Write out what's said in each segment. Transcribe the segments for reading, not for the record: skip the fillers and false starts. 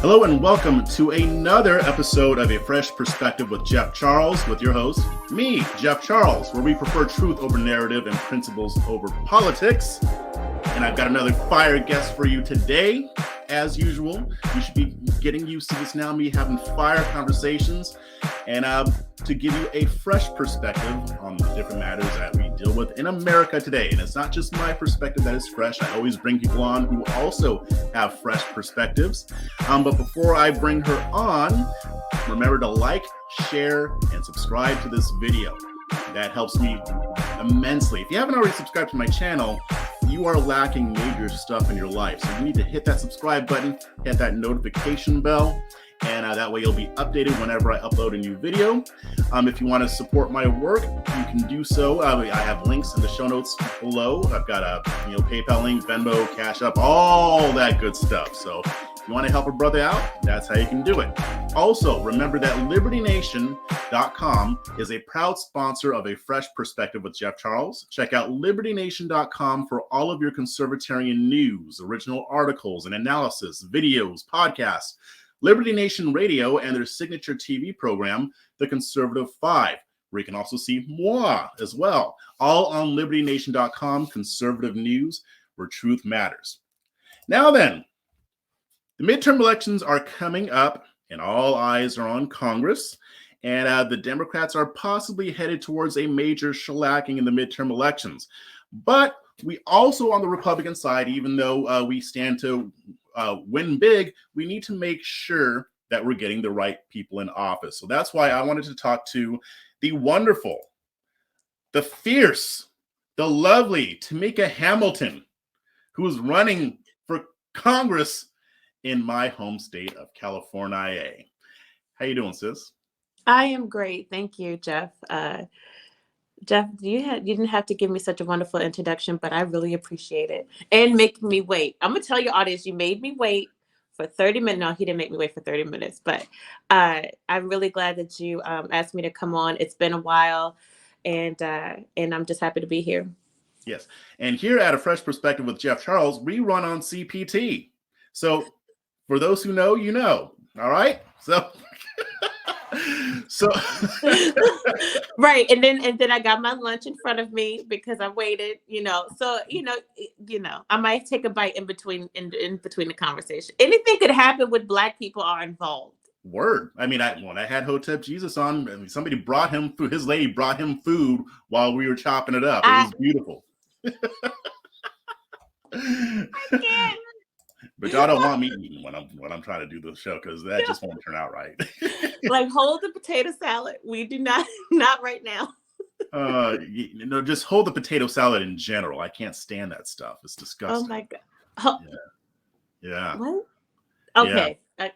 Hello and welcome to another episode of A Fresh Perspective with Jeff Charles, with your host, me, Jeff Charles, where we prefer truth over narrative and principles over politics. And I've got another fire guest for you today. As usual, you should be getting used to this now, me having fire conversations, and to give you a fresh perspective on the different matters that we deal with in America today. And it's not just my perspective that is fresh. I always bring people on who also have fresh perspectives. But before I bring her on, remember to like, share, and subscribe to this video. That helps me immensely. If you haven't already subscribed to my channel, you are lacking major stuff in your life. So you need to hit that subscribe button, hit that notification bell, and that way you'll be updated whenever I upload a new video. If you want to support my work, you can do so. I have links in the show notes below. I've got a PayPal link, Venmo, CashApp, all that good stuff. So if you want to help a brother out, that's how you can do it. Also, remember that LibertyNation.com is a proud sponsor of A Fresh Perspective with Jeff Charles. Check out LibertyNation.com for all of your conservatarian news, original articles and analysis, videos, podcasts, Liberty Nation Radio, and their signature TV program, The Conservative Five, where you can also see moi as well. All on LibertyNation.com, conservative news where truth matters. Now then, the midterm elections are coming up, and all eyes are on Congress. And the Democrats are possibly headed towards a major shellacking in the midterm elections. But we also, on the Republican side, even though we stand to win big, we need to make sure that we're getting the right people in office. So that's why I wanted to talk to the wonderful, the fierce, the lovely Tamika Hamilton, who is running for Congress in my home state of California. How you doing, sis? I am great. Thank you, Jeff. Jeff, you didn't have to give me such a wonderful introduction, but I really appreciate it. And making me wait. I'm going to tell your audience, you made me wait for 30 minutes. No, he didn't make me wait for 30 minutes, but I'm really glad that you asked me to come on. It's been a while, and I'm just happy to be here. Yes. And here at A Fresh Perspective with Jeff Charles, we run on CPT. So for those who know, you know. All right? So right, and then I got my lunch in front of me because I waited, So I might take a bite in between the conversation. Anything could happen when Black people are involved. Word. I mean, when I had Hotep Jesus on, somebody brought him food. His lady brought him food while we were chopping it up. It was beautiful. I can't. But y'all don't want me eating when I'm trying to do the show, because that just won't turn out right. Like, hold the potato salad. We do not right now. Just hold the potato salad in general. I can't stand that stuff. It's disgusting. Oh my God. Oh. Yeah. What? Okay. Yeah.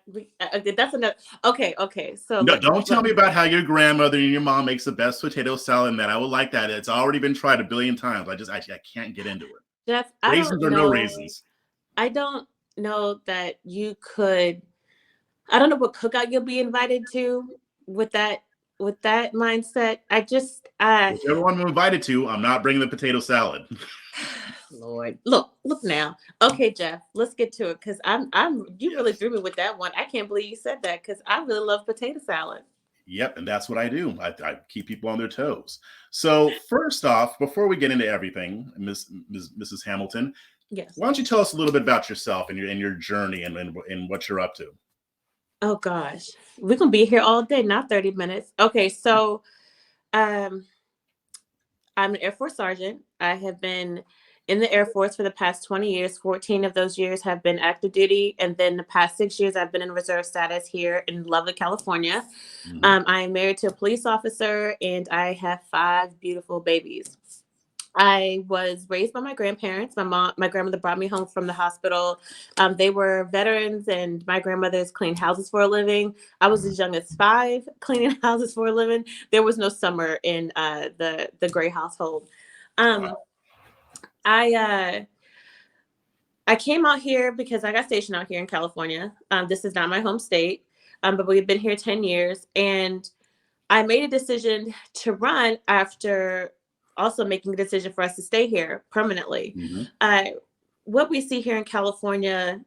That's enough. Okay. So no, don't tell me about how your grandmother and your mom makes the best potato salad, and that I would like that. It's already been tried a billion times. I can't get into it. Jeff, raisins or no raisins. I don't know that you could. I don't know what cookout you'll be invited to with that mindset. Whichever one I'm invited to, I'm not bringing the potato salad. Lord, look now. Okay, Jeff, let's get to it, because you really threw me with that one. I can't believe you said that, because I really love potato salad. Yep, and that's what I do. I keep people on their toes. So first off, before we get into everything, Mrs. Hamilton, yes, why don't you tell us a little bit about yourself and your journey and what you're up to? Oh gosh, we can be here all day, not 30 minutes. Okay, so I'm an Air Force sergeant. I have been in the Air Force for the past 20 years. 14 of those years have been active duty, and then the past 6 years I've been in reserve status here in lovely California. Mm-hmm. I am married to a police officer, and I have 5 beautiful babies. I was raised by my grandparents. My grandmother brought me home from the hospital. They were veterans, and my grandmother's cleaned houses for a living. I was as young as 5 cleaning houses for a living. There was no summer in the Gray household. Wow. I came out here because I got stationed out here in California. This is not my home state, but we've been here 10 years. And I made a decision to run after also making a decision for us to stay here permanently. Mm-hmm. What we see here in California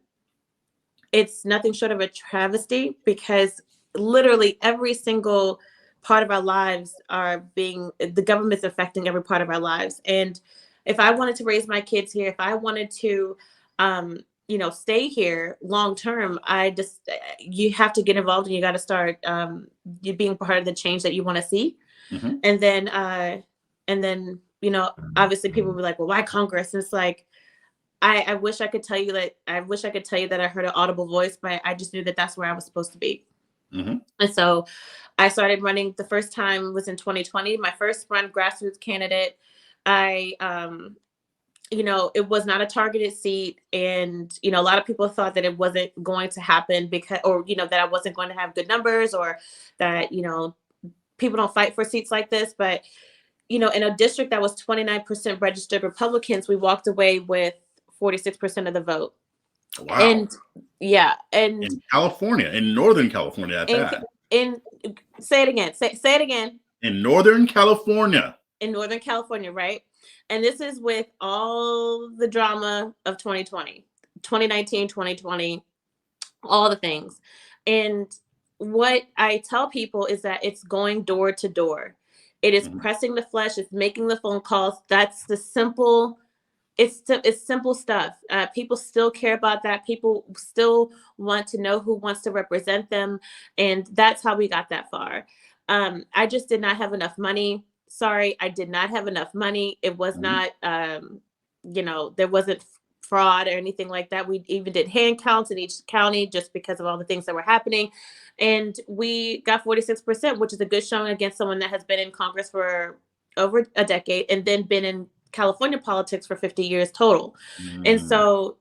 it's nothing short of a travesty, because literally every single part of our lives the government's affecting every part of our lives. And if I wanted to raise my kids here, if I wanted to, stay here long term, you have to get involved, and you got to start you being part of the change that you want to see. Mm-hmm. And then obviously people will be like, well, why Congress? And it's like, I wish I could tell you that I heard an audible voice, but I just knew that that's where I was supposed to be. Mm-hmm. And so I started running. The first time was in 2020. My first run, grassroots candidate. I it was not a targeted seat, and a lot of people thought that it wasn't going to happen because, or that I wasn't going to have good numbers, or that people don't fight for seats like this. But in a district that was 29% registered Republicans, we walked away with 46% of the vote. Wow. And yeah, and in California, in Northern California at that. Say it again. Say it again. In Northern California. In Northern California, right? And this is with all the drama of 2020, 2019, 2020, all the things. And what I tell people is that it's going door to door. It is pressing the flesh. It's making the phone calls. That's the simple. It's simple stuff. People still care about that. People still want to know who wants to represent them. And that's how we got that far. I just did not have enough money. Sorry, I did not have enough money. It was not, there wasn't fraud or anything like that. We even did hand counts in each county just because of all the things that were happening. And we got 46%, which is a good showing against someone that has been in Congress for over a decade and then been in California politics for 50 years total. And so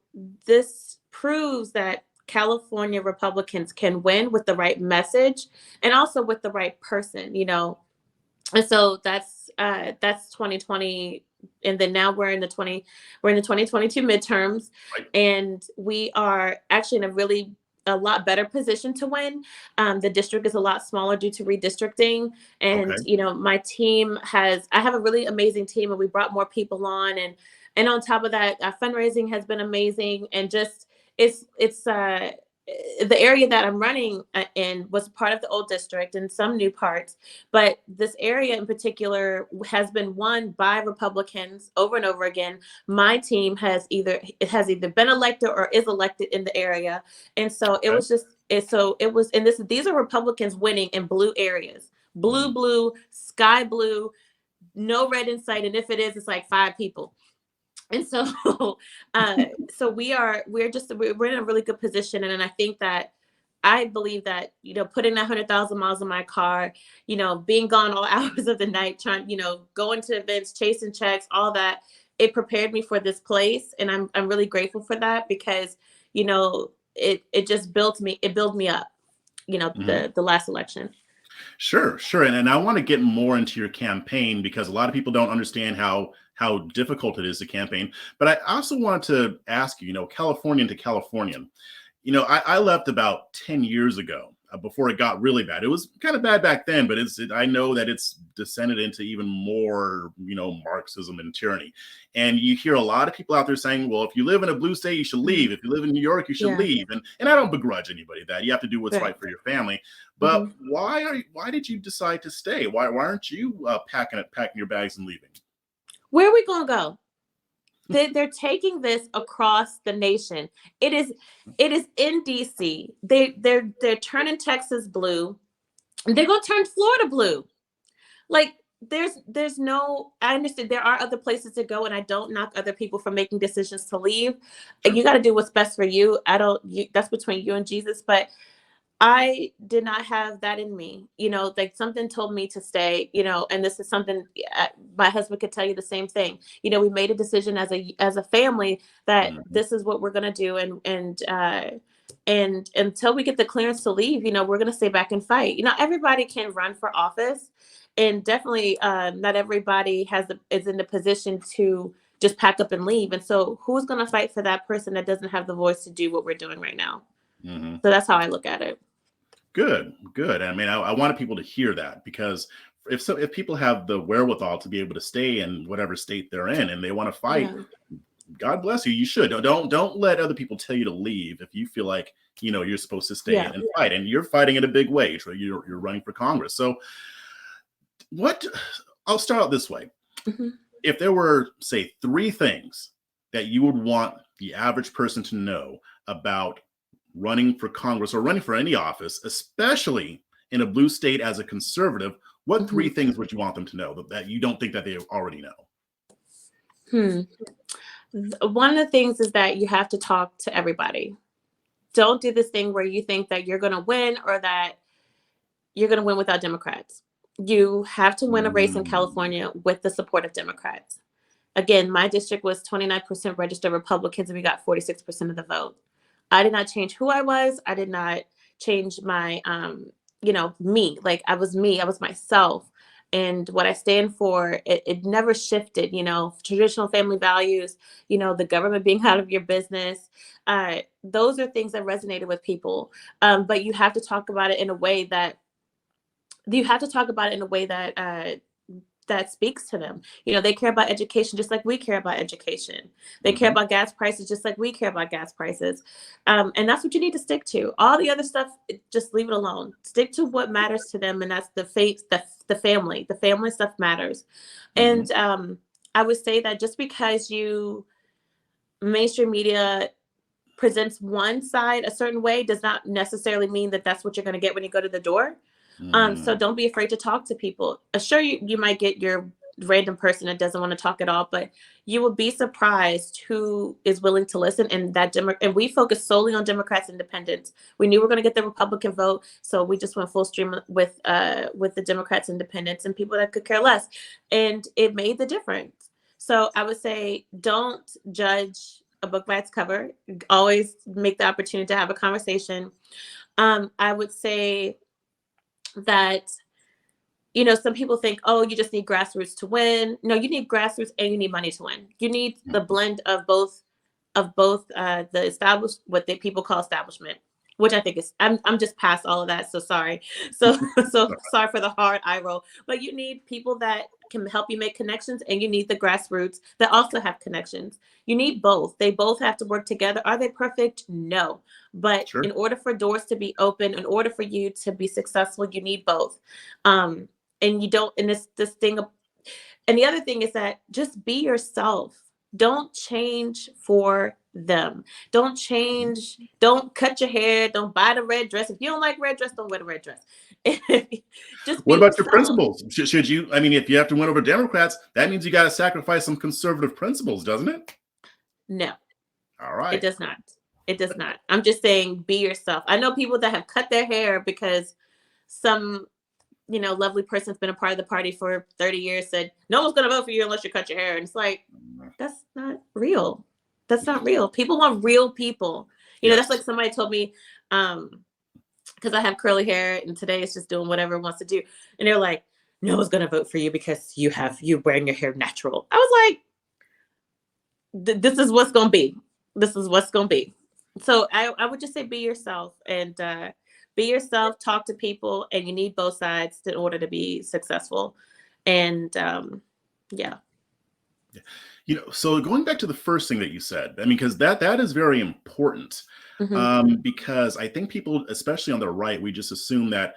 this proves that California Republicans can win with the right message and also with the right person, And so that's 2020. And then now we're in the 2022 midterms, and we are actually in a lot better position to win. The district is a lot smaller due to redistricting. And, my team I have a really amazing team, and we brought more people on. And on top of that, fundraising has been amazing. And just, it's the area that I'm running in was part of the old district and some new parts, but this area in particular has been won by Republicans over and over again. My team has either been elected or is elected in the area. And so it was these are Republicans winning in blue areas, blue, sky blue, no red in sight. And if it is, it's like 5 people. And so, we're in a really good position. And I believe that, putting that 100,000 miles in my car, being gone all hours of the night, trying, going to events, chasing checks, all that, it prepared me for this place. And I'm really grateful for that, because, it just built me up, the last election. Sure. And I want to get more into your campaign, because a lot of people don't understand how difficult it is to campaign. But I also wanted to ask you, Californian to Californian, I left about 10 years ago before it got really bad. It was kind of bad back then, but I know that it's descended into even more, Marxism and tyranny. And you hear a lot of people out there saying, well, if you live in a blue state, you should leave. If you live in New York, you should leave. And I don't begrudge anybody that. You have to do what's right for your family. But why did you decide to stay? Why aren't you packing your bags and leaving? Where are we going to go? They're taking this across the nation. It is in DC. They're turning Texas blue. They're going to turn Florida blue. Like, there's no, I understand there are other places to go, and I don't knock other people for making decisions to leave. You got to do what's best for you. That's between you and Jesus, but I did not have that in me, like something told me to stay, and this is something my husband could tell you the same thing. We made a decision as a family that this is what we're going to do. And until we get the clearance to leave, we're going to stay back and fight. Everybody can run for office, and definitely not everybody is in the position to just pack up and leave. And so who's going to fight for that person that doesn't have the voice to do what we're doing right now? So that's how I look at it. Good. I mean, I wanted people to hear that, because if people have the wherewithal to be able to stay in whatever state they're in and they want to fight, God bless you. You should. Don't let other people tell you to leave if you feel like, you're supposed to stay and fight. And you're fighting in a big way. You're running for Congress. So I'll start out this way. Mm-hmm. If there were, say, 3 things that you would want the average person to know about running for Congress or running for any office, especially in a blue state as a conservative, what 3 things would you want them to know that you don't think that they already know? One of the things is that you have to talk to everybody. Don't do this thing where you think that you're going to win or that you're going to win without Democrats. You have to win a race in California with the support of Democrats. Again, my district was 29% registered Republicans and we got 46% of the vote. I did not change who I was. I did not change my, me. Like I was me. I was myself. And what I stand for, it never shifted, traditional family values, the government being out of your business. Those are things that resonated with people. But you have to talk about it in a way that that speaks to them. They care about education just like we care about education. They care about gas prices just like we care about gas prices. And that's what you need to stick to. All the other stuff, just leave it alone. Stick to what matters to them, and that's the faith, the family. The family stuff matters. And I would say that just because mainstream media presents one side a certain way does not necessarily mean that that's what you're going to get when you go to the door. So don't be afraid to talk to people. Sure, you might get your random person that doesn't want to talk at all, but you will be surprised who is willing to listen. And and we focus solely on Democrats and independents. We knew we were going to get the Republican vote, so we just went full stream with the Democrats and independents and people that could care less, and it made the difference. So I would say don't judge a book by its cover. Always make the opportunity to have a conversation. I would say that, some people think, oh, you just need grassroots to win. No, you need grassroots and you need money to win. You need the blend of both the established, what people call establishment, which I think is, I'm just past all of that. So sorry. So sorry for the hard eye roll, but you need people that can help you make connections, and you need the grassroots that also have connections. You need both. They both have to work together. Are they perfect? No. But in order for doors to be open, in order for you to be successful, you need both. And you don't, and this thing, and the other thing is that just be yourself. Don't change for them. Don't change. Don't cut your hair. Don't buy the red dress. If you don't like red dress, don't wear the red dress. Just what about yourself. your principles? Should you? I mean, if you have to win over Democrats, that means you got to sacrifice some conservative principles, doesn't it? No. All right. It does not. It does not. I'm just saying, be yourself. I know people that have cut their hair because some, lovely person's been a part of the party for 30 years, said, no one's going to vote for you unless you cut your hair. And it's like, that's not real. That's not real. People want real people. That's like somebody told me, because I have curly hair and today it's just doing whatever it wants to do. And they're like, no one's going to vote for you because you wearing your hair natural. I was like, this is what's going to be. This is what's going to be. So I would just say be yourself, and be yourself, talk to people, and you need both sides in order to be successful. And so going back to the first thing that you said, I mean, because that is very important. Because I think people, especially on the right, we just assume that,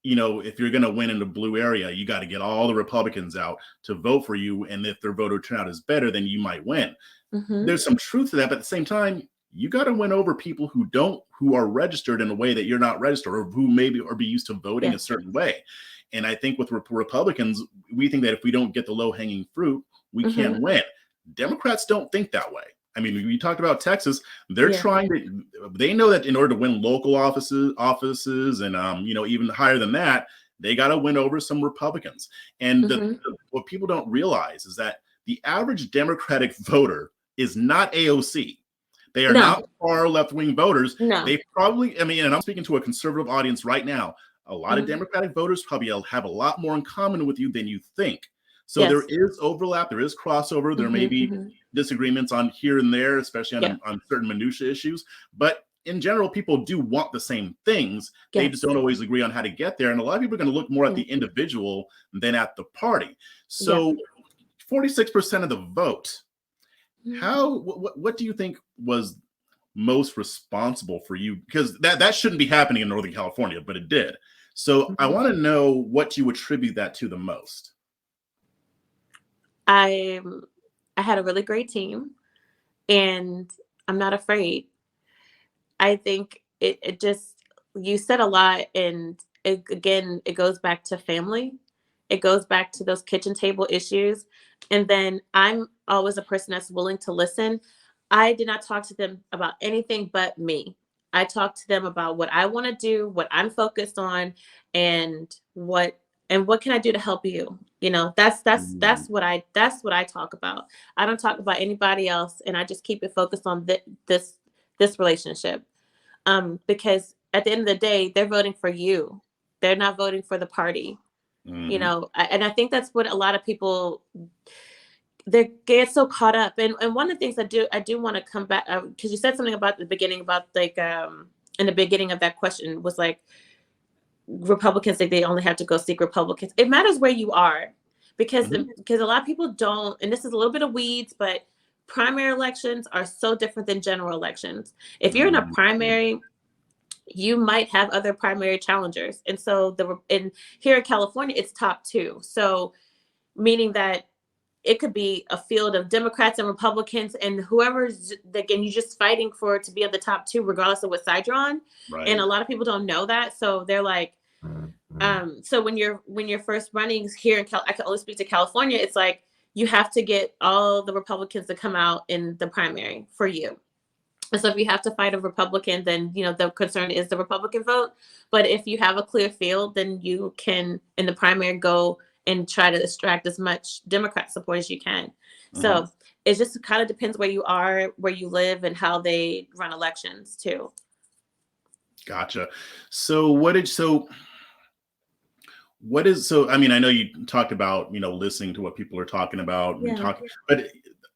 if you're going to win in the blue area, you got to get all the Republicans out to vote for you. And if their voter turnout is better, then you might win. There's some truth to that. But at the same time, you got to win over people who are registered in a way that you're not registered, or who maybe are be used to voting a certain way. And I think with Republicans, we think that if we don't get the low hanging fruit, we can't win. Democrats don't think that way. I mean, we talked about Texas. They're trying to. They know that in order to win local offices, and even higher than that, they got to win over some Republicans. And what people don't realize is that the average Democratic voter is not AOC. They are not far left-wing voters. No. They probably, and I'm speaking to a conservative audience right now. A lot of Democratic voters probably have a lot more in common with you than you think. So there is overlap, there is crossover, there may be disagreements on here and there, especially on certain minutia issues. But in general, people do want the same things. They just don't always agree on how to get there. And a lot of people are going to look more at the individual than at the party. So 46% of the vote. What do you think was most responsible for you? Because that shouldn't be happening in Northern California, but it did. So I want to know what you attribute that to the most. I had a really great team, and I'm not afraid. I think it just, you said a lot, and it goes back to family. It goes back to those kitchen table issues. And then I'm always a person that's willing to listen. I did not talk to them about anything but me. I talked to them about what I want to do, what I'm focused on, and what can I do to help you? That's what I talk about. I don't talk about anybody else, and I just keep it focused on this relationship. Because at the end of the day, they're voting for you. They're not voting for the party. And I think that's what a lot of people, they get so caught up. And one of the things I do want to come back, because you said something about the beginning, about like in the beginning of that question was like, Republicans think they only have to go seek Republicans. It matters where you are, because a lot of people don't, and this is a little bit of weeds, but primary elections are so different than general elections. If you're in a primary, you might have other primary challengers. And so here in California, it's top two. So meaning that it could be a field of Democrats and Republicans, and whoever's, again, you're just fighting for to be at the top two, regardless of what side you're on. Right. And a lot of people don't know that. So they're like, so when you're first running here in I can only speak to California. It's like, you have to get all the Republicans to come out in the primary for you. And so if you have to fight a Republican, then, the concern is the Republican vote. But if you have a clear field, then you can, in the primary, go and try to extract as much Democrat support as you can. So it just kind of depends where you are, where you live, and how they run elections too. Gotcha. So I mean, I know you talked about, listening to what people are talking about, but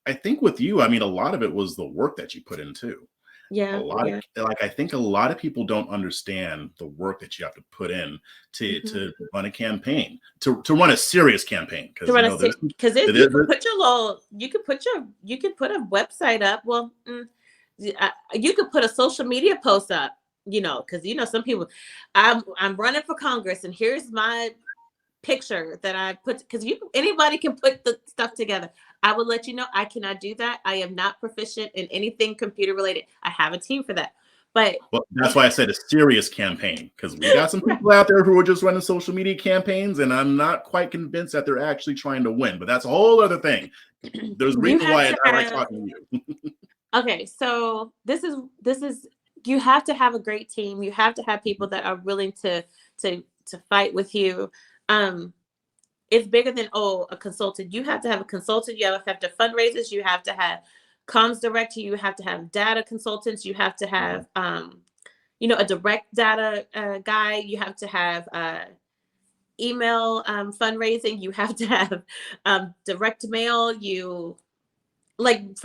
I think with you, I mean, a lot of it was the work that you put in too. I think a lot of people don't understand the work that you have to put in to run a campaign, to run a serious campaign. Because you could put a website up. Well, you could put a social media post up, because some people, I'm running for Congress, and here's my picture that I put, because anybody can put the stuff together. I will let you know I cannot do that. I am not proficient in anything computer related. I have a team for that. But that's why I said a serious campain, because we got some people out there who are just running social media campaigns, and I'm not quite convinced that they're actually trying to win. But that's a whole other thing. There's a reason why I like talking to you. Okay, so this is you have to have a great team. You have to have people that are willing to fight with you. It's bigger than a consultant. You have to have a consultant. You have to have fundraisers. You have to have comms director. You have to have data consultants. You have to have a direct data guy. You have to have email fundraising. You have to have direct mail. For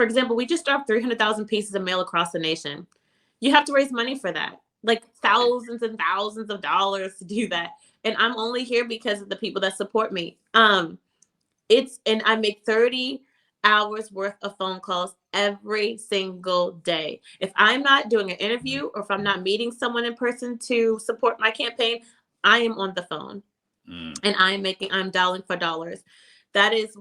example, we just dropped 300,000 pieces of mail across the nation. You have to raise money for that, like thousands and thousands of dollars to do that. And I'm only here because of the people that support me. And I make 30 hours worth of phone calls every single day. If I'm not doing an interview, or if I'm not meeting someone in person to support my campaign, I am on the phone and I'm dialing for dollars. That is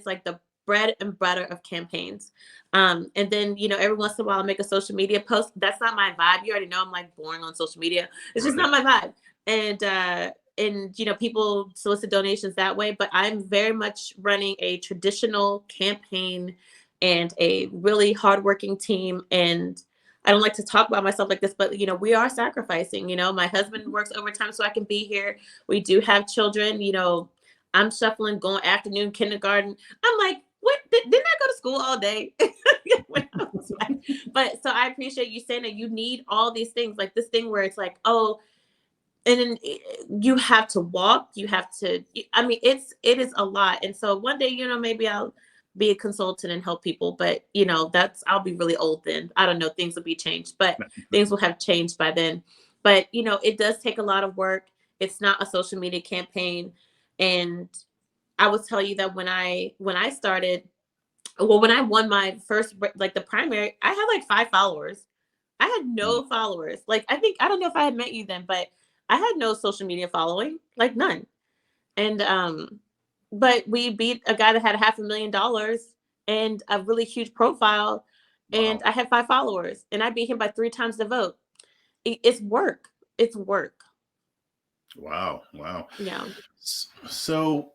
like the bread and butter of campaigns. And then, every once in a while I'll make a social media post. That's not my vibe. You already know I'm like boring on social media. It's just not my vibe. And people solicit donations that way, but I'm very much running a traditional campaign and a really hardworking team. And I don't like to talk about myself like this, but we are sacrificing. My husband works overtime so I can be here. We do have children. I'm shuffling, going afternoon kindergarten. I'm like, what? Didn't I go to school all day? But so I appreciate you saying that you need all these things, like this thing where it's like, and then you have to walk, it is a lot. And so one day, maybe I'll be a consultant and help people, but I'll be really old then. I don't know, things will be changed, but things will have changed by then. But, it does take a lot of work. It's not a social media campaign. And I will tell you that when I started, Well, when I won my first, like the primary, I had like 5 followers. I had Mm. no followers. Like, I don't know if I had met you then, but I had no social media following, like none. And, but we beat a guy that had $500,000 and a really huge profile. And Wow. I had 5 followers and I beat him by 3 times the vote. It's work. It's work. Wow. Wow. Yeah. So,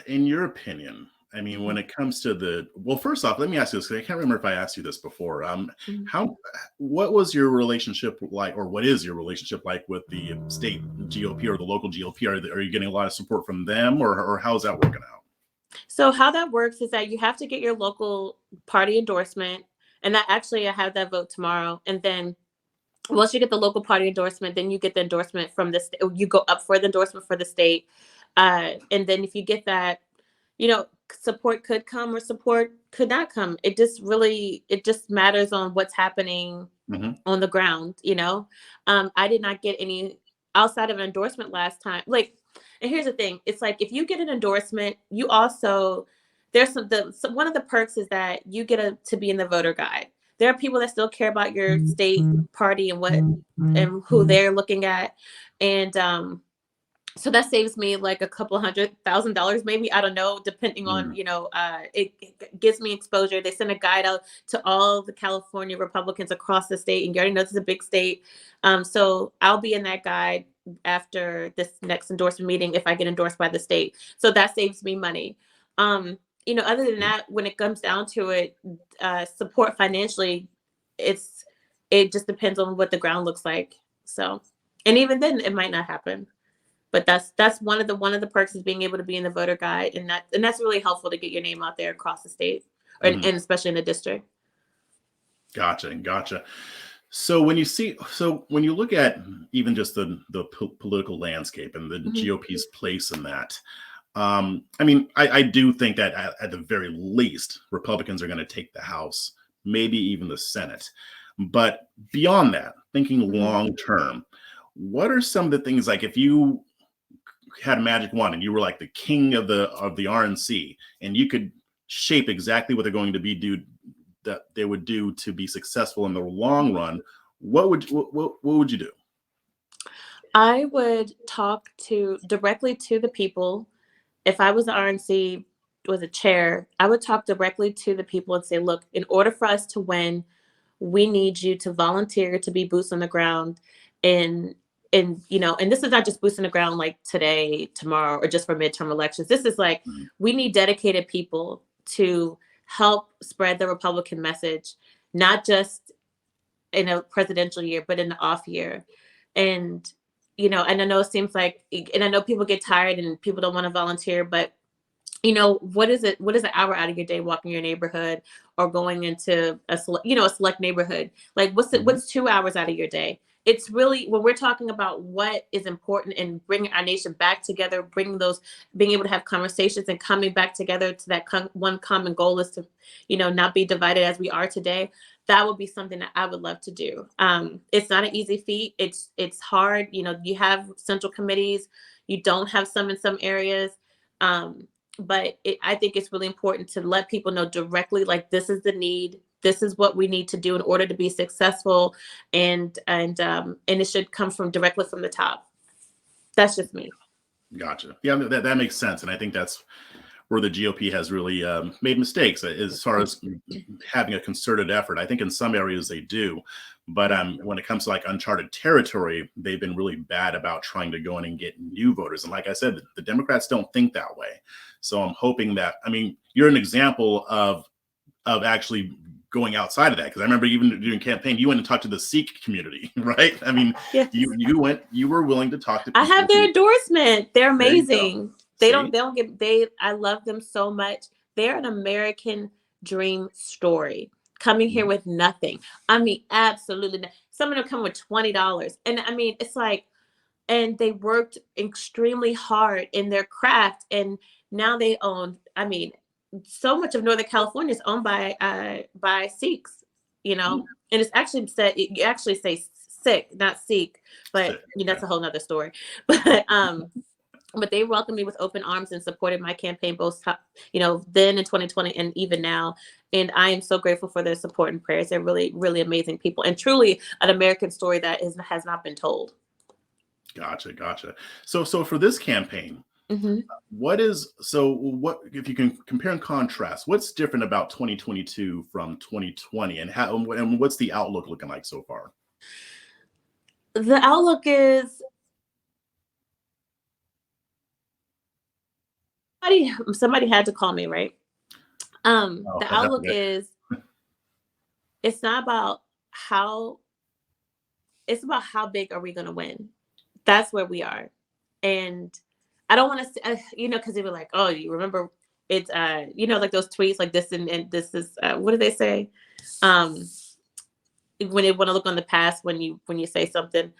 in your opinion, I mean, when Mhm. it comes to well, first off, let me ask you this, because I can't remember if I asked you this before. Mhm. What was your relationship like, or what is your relationship like with the state GOP or the local GOP? Are you getting a lot of support from them, or how's that working out? So how that works is that you have to get your local party endorsement, and that actually I have that vote tomorrow. And then once you get the local party endorsement, then you get the endorsement from the state. You go up for the endorsement for the state, and then if you get that, support could come or support could not come. It just matters on what's happening Hmm. on the ground. I did not get any outside of an endorsement last time. Like, and here's the thing: it's like if you get an endorsement, you also one of the perks is that you get to be in the voter guide. There are people that still care about your state party and what and who they're looking at, and so that saves me like a couple $100,000 maybe, I don't know, depending on, Mm. it gives me exposure. They send a guide out to all the California Republicans across the state, and you already know this is a big state. So I'll be in that guide after this next endorsement meeting if I get endorsed by the state, so that saves me money. Other than that, when it comes down to it, support financially, it's it just depends on what the ground looks like. So, and even then it might not happen, but that's one of the perks is being able to be in the voter guide, and that's really helpful to get your name out there across the state, and Hmm. especially in the district. Gotcha. So when you look at even just the political landscape and the Mhm. GOP's place in that, I mean, I do think that at the very least, Republicans are going to take the House, maybe even the Senate. But beyond that, thinking Mhm. long term, what are some of the things, like if you had a magic wand and you were like the king of the RNC, and you could shape exactly what they're going to be do that they would do to be successful in the long run, what would you do? I would talk directly to the people. If I was the RNC, was a chair, I would talk directly to the people and say, look, in order for us to win, we need you to volunteer to be boots on the ground. And and this is not just boots on the ground like today, tomorrow, or just for midterm elections. This is like, Mhm. we need dedicated people to help spread the Republican message, not just in a presidential year, but in the off year. And I know it seems like, and I know people get tired and people don't want to volunteer, but what is it? What is an hour out of your day walking your neighborhood or going into a select neighborhood? Like, Mhm. what's 2 hours out of your day? It's really, when we're talking about what is important and bringing our nation back together, being able to have conversations and coming back together to that one common goal is to, not be divided as we are today. That would be something that I would love to do. It's not an easy feat. It's hard. You have central committees. You don't have some in some areas. But I think it's really important to let people know directly, like, this is the need, this is what we need to do in order to be successful, and it should come from directly from the top. That's just me. Gotcha. Yeah, that makes sense, and I think that's where the GOP has really made mistakes as far as having a concerted effort. I think in some areas they do, but when it comes to like uncharted territory, they've been really bad about trying to go in and get new voters. And like I said, the Democrats don't think that way. So I'm hoping that, I mean, you're an example of actually going outside of that, because I remember even during campaign, you went and talked to the Sikh community, right? I mean, Yes. you were willing to talk to I have people their who. endorsement. They're There you go. amazing. See. They don't get I love them so much. They're an American dream story. Coming here Mhm. with nothing. I mean, absolutely some of them come with $20. And I mean, it's like, and they worked extremely hard in their craft, and now they own, I mean, so much of Northern California is owned by Sikhs, and it's actually said, you actually say Sikh, not Sikh, but Sick. that's a whole nother story. But but they welcomed me with open arms and supported my campaign both, then in 2020 and even now. And I am so grateful for their support and prayers. They're really, really amazing people, and truly an American story that has not been told. Gotcha. So for this campaign, Mm-hmm. what if you can compare and contrast, what's different about 2022 from 2020, and what's the outlook looking like so far? The outlook is somebody had to call me, right? The outlook is it's not about it's about how big are we going to win. That's where we are. And I don't want to, because they were like, oh, you remember it's, like those tweets like this and this is, what do they say? When they want to look on the past, when you say something,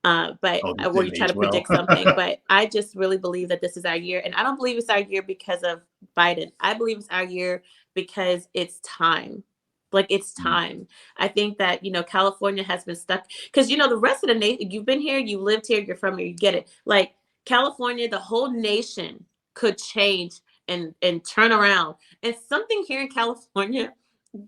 where you try to predict something. But I just really believe that this is our year. And I don't believe it's our year because of Biden. I believe it's our year because it's time. Like, it's time. I think that, California has been stuck because, the rest of the nation, you've been here, you lived here, you're from here, you get it. Like, California, the whole nation could change and turn around. And something here in California,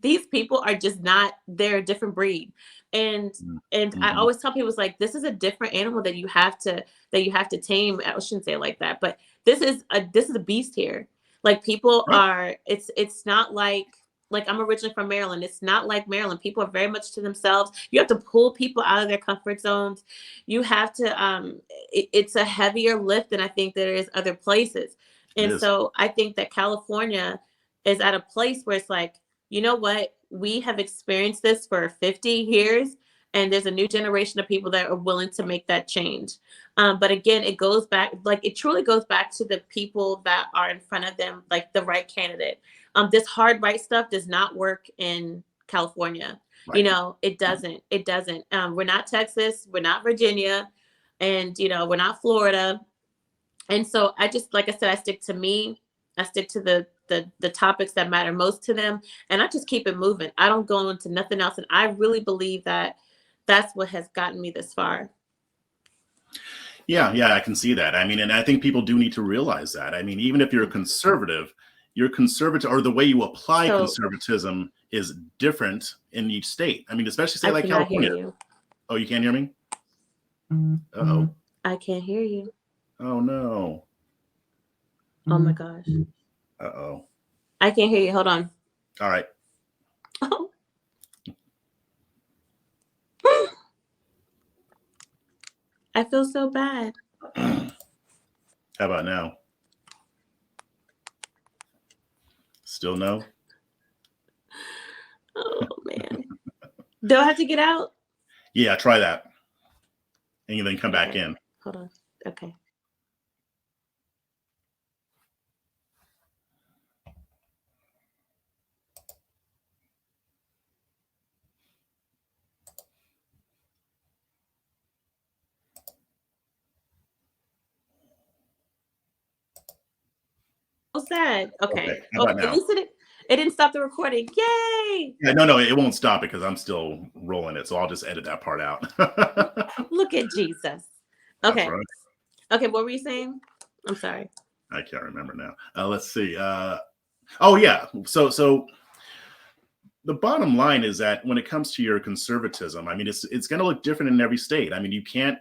these people are just not, they're a different breed. And I always tell people, it's like, this is a different animal that you have to tame. I shouldn't say it like that, but this is a beast here. Like, people are, it's not like I'm originally from Maryland. It's not like Maryland. People are very much to themselves. You have to pull people out of their comfort zones. You have to, it's a heavier lift than I think there is other places. And so I think that California is at a place where it's like, you know what? We have experienced this for 50 years, and there's a new generation of people that are willing to make that change. But again, it truly goes back to the people that are in front of them, like the right candidate. This hard right stuff does not work in California. Right. It doesn't. We're not Texas. We're not Virginia. And, we're not Florida. And so I just, like I said, I stick to me. I stick to the topics that matter most to them. And I just keep it moving. I don't go into nothing else. And I really believe that that's what has gotten me this far. Yeah, I can see that. I mean, and I think people do need to realize that. I mean, even if you're a conservative, or the way you apply conservatism is different in each state. I mean, especially say like California. Hear you. Oh, you can't hear me? Uh-oh. I can't hear you. Oh, no. Oh, my gosh. Uh-oh. I can't hear you. Hold on. All right. Oh. I feel so bad. How about now? Still no? Oh, man. Do I have to get out? Yeah, try that. And then come back in. Hold on. Okay. So sad. Okay. At least it didn't stop the recording. Yay! Yeah, no, it won't stop it because I'm still rolling it. So I'll just edit that part out. Look at Jesus. Okay. Right. Okay, what were you saying? I'm sorry. I can't remember now. Let's see. Oh yeah. So the bottom line is that when it comes to your conservatism, I mean, it's going to look different in every state. I mean, you can't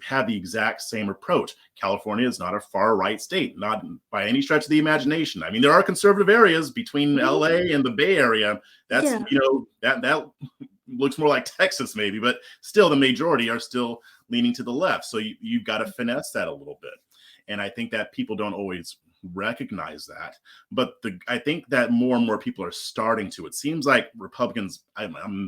have the exact same approach. California is not a far right state, not by any stretch of the imagination. I mean, there are conservative areas between LA and the Bay Area. That's, that looks more like Texas maybe, but still the majority are still leaning to the left. So you've got to finesse that a little bit. And I think that people don't always recognize that, but I think that more and more people are starting to. It seems like Republicans,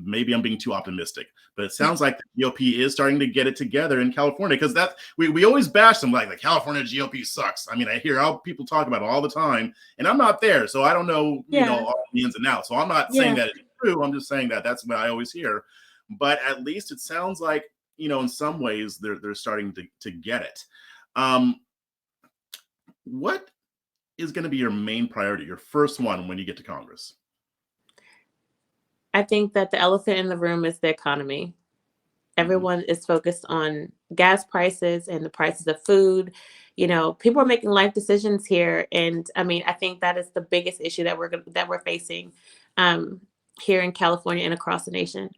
maybe I'm being too optimistic, but it sounds like the GOP is starting to get it together in California, because that we always bash them like the California GOP sucks. I mean, I hear how people talk about it all the time, and I'm not there, so I don't know, all the ins and outs. So I'm not saying that it's true. I'm just saying that that's what I always hear. But at least it sounds like, in some ways they're starting to get it. What is going to be your main priority, your first one when you get to Congress? I think that the elephant in the room is the economy. Everyone is focused on gas prices and the prices of food. People are making life decisions here, and I mean, I think that is the biggest issue that we're facing here in California and across the nation.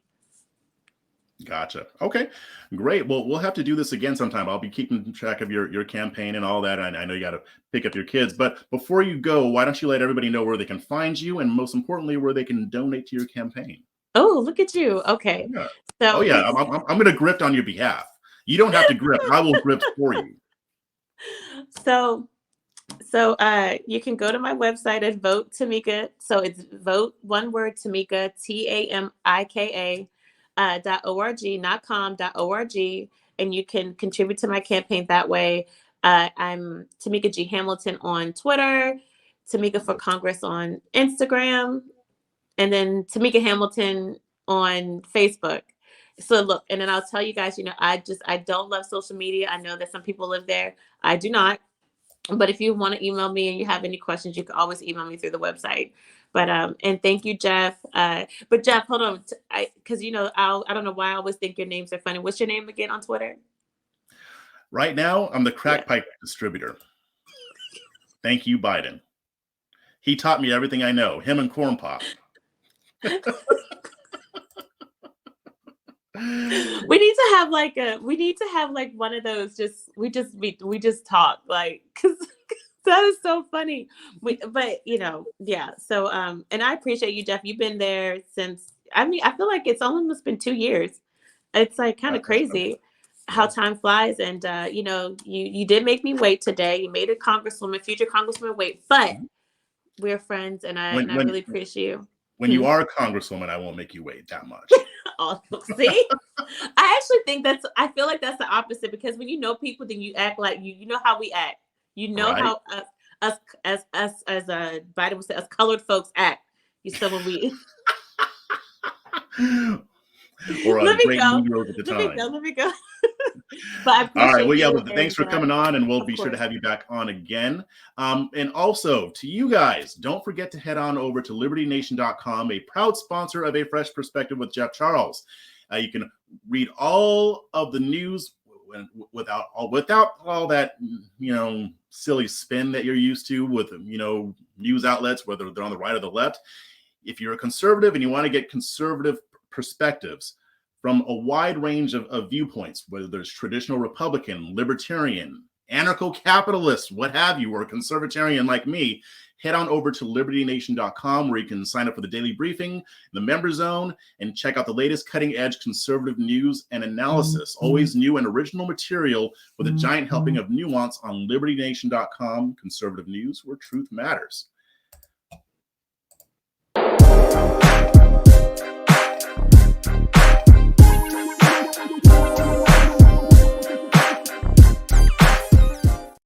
Gotcha. Okay, great. Well, we'll have to do this again sometime. I'll be keeping track of your campaign and all that. I know you got to pick up your kids, but before you go, why don't you let everybody know where they can find you, and most importantly, where they can donate to your campaign? Oh, look at you. Okay. Yeah. So, Oh yeah, I'm going to grift on your behalf. You don't have to grift. I will grift for you. so you can go to my website at Vote Tamika. So it's vote, one word, Tamika, TAMIKA, .org, not com, .org, and you can contribute to my campaign that way. I'm Tamika G. Hamilton on Twitter, Tamika for Congress on Instagram, and then Tamika Hamilton on Facebook. So look, and then I'll tell you guys, I don't love social media. I know that some people live there. I do not. But if you want to email me and you have any questions, you can always email me through the website. But and thank you, Jeff. But Jeff, hold on, because I don't know why I always think your names are funny. What's your name again on Twitter? Right now, I'm the crack pipe distributor. Thank you, Biden. He taught me everything I know. Him and Corn Pop. We need to have like one of those. We just talk, like, because that is so funny. Yeah. So and I appreciate you, Jeff. You've been there since. I mean, I feel like it's almost been 2 years. It's like kind of crazy how time flies. And you did make me wait today. You made a future congresswoman wait, but we're friends, and I really appreciate you. When you are a congresswoman, I won't make you wait that much. Oh, see, I actually think I feel like that's the opposite, because when you know people, then you act like you know how we act. You know right. how us as Biden would say, us colored folks act. When we. Or let me go. Negroes at the time. Let me go. But I appreciate all right. Well, yeah. you, Thanks for coming on, and we'll be sure to have you back on again. And also to you guys, don't forget to head on over to libertynation.com, a proud sponsor of A Fresh Perspective with Jeff Charles. You can read all of the news without all that silly spin that you're used to with news outlets, whether they're on the right or the left. If you're a conservative and you want to get conservative perspectives from a wide range of viewpoints, whether there's traditional Republican, libertarian, anarcho-capitalist, what have you, or a conservatarian like me, head on over to libertynation.com, where you can sign up for the daily briefing, the member zone, and check out the latest cutting-edge conservative news and analysis. Always new and original material with a giant helping of nuance on libertynation.com. Conservative news where truth matters.